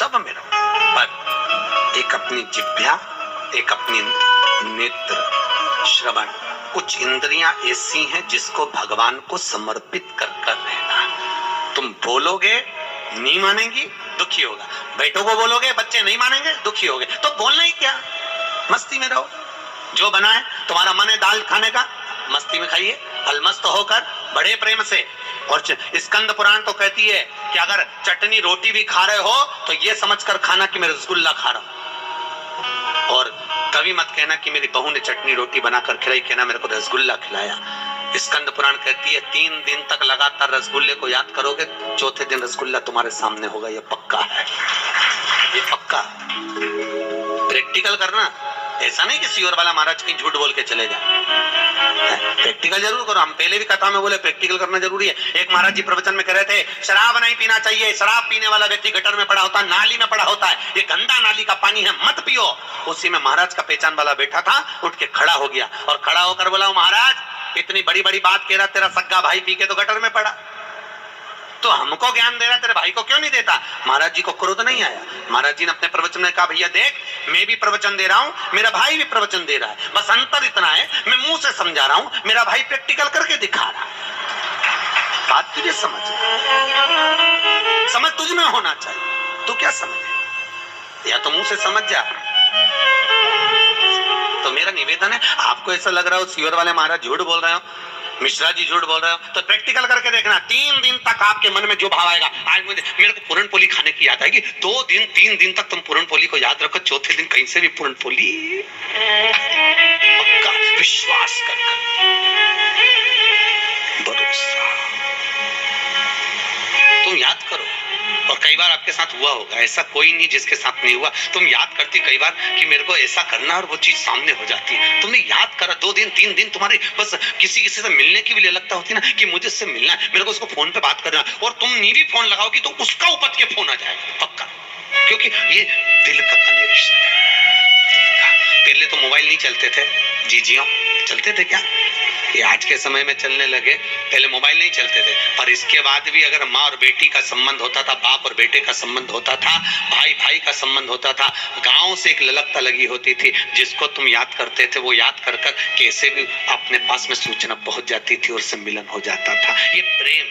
सब में रहो, पर एक अपनी जिह्वा, एक अपनी नेत्र, श्रवण, कुछ इंद्रियां ऐसी हैं जिसको भगवान को समर्पित कर कर रहना। तुम बोलोगे नहीं मानेंगी, दुखी होगा। बेटों को बोलोगे बच्चे नहीं मानेंगे, दुखी होगे। तो बोलना ही क्या, मस्ती में रहो। जो बना है तुम्हारा मन है दाल खाने का, मस्ती में खाइए, अलमस्त होकर बड़े प्रेम से। और स्कंद पुराण तो कहती है कि अगर चटनी रोटी भी खा रहे हो तो ये समझकर खाना कि मैं रसगुल्ला खा रहा हूं। और कभी मत कहना कि मेरी बहू ने चटनी रोटी बनाकर खिलाई, कहना मेरे को रसगुल्ला खिलाया। स्कंद पुराण कहती है 3 दिन तक लगातार रसगुल्ले को याद करोगे, चौथे दिन रसगुल्ला तुम्हारे सामने होगा। ये पक्का है, ये पक्का। प्रैक्टिकल करना, ऐसा नहीं कि सियोर वाला महाराज कहीं झूठ बोल के चले जाए। प्रैक्टिकल जरूर करो। हम पहले भी कथा में बोले प्रैक्टिकल करना जरूरी है। एक महाराज जी प्रवचन में कह रहे थे शराब नहीं पीना चाहिए, शराब पीने वाला व्यक्ति गटर में पड़ा होता है, नाली में पड़ा होता है, ये गंदा नाली का पानी है, मत पियो। उसी में महाराज का पहचान वाला बैठा था, उठ के खड़ा हो गया और खड़ा होकर बोला महाराज इतनी बड़ी बड़ी बात कह रहा, तेरा सग्गा भाई पी के तो गटर में पड़ा, तो हमको ज्ञान दे रहा, तेरे भाई को क्यों नहीं देता। महाराज जी को क्रोध नहीं आया। महाराज जी ने अपने प्रवचन में कहा भैया देख, मैं भी प्रवचन दे रहा हूं, मेरा भाई भी प्रवचन दे रहा है, बस अंतर इतना है मैं मुंह से समझा रहा हूं, मेरा भाई प्रैक्टिकल करके दिखा रहा है। बात तुझे समझ तुझ में होना चाहिए। तू क्या समझ, या तो मुंह से समझ जा। तो मेरा निवेदन है, आपको ऐसा लग रहा हो सियोर वाले महाराज झूठ बोल रहे हो, मिश्रा जी झूठ बोल रहे हो, तो प्रैक्टिकल करके देखना। 3 दिन तक आपके मन में जो भाव आएगा, आज मेरे को पूरन पोली खाने की याद आएगी, 2 दिन 3 दिन तक तुम पूरन पोली को याद रखो, चौथे दिन कहीं से भी पूरन पोली पक्का विश्वास कर भरोसा तुम याद करो। और कई बार आपके साथ हुआ होगा, ऐसा कोई नहीं जिसके साथ नहीं हुआ। तुम याद करती कई बार कि मेरे को ऐसा करना, और वो चीज सामने हो जाती है। तुमने याद करा, 2 दिन 3 दिन तुम्हारी बस किसी से मिलने की भी लगता होती ना कि मुझे उससे मिलना है, मेरे को उसको फोन पे बात करना, और तुम नहीं भी फोन लगाओगी तो उसका उपज के फोन आ जाएगा पक्का, क्योंकि ये दिल का कनेक्शन है। पहले तो मोबाइल नहीं चलते थे, जीजियों चलते थे क्या, ये आज के समय में चलने लगे, पहले मोबाइल नहीं चलते थे। पर इसके बाद भी अगर माँ और बेटी का संबंध होता था, बाप और बेटे का संबंध होता था, भाई भाई का संबंध होता था, गांव से एक ललकता लगी होती थी, जिसको तुम याद करते थे वो याद कर कर कैसे भी अपने पास में सूचना पहुंच जाती थी और सम्मिलन हो जाता था। ये प्रेम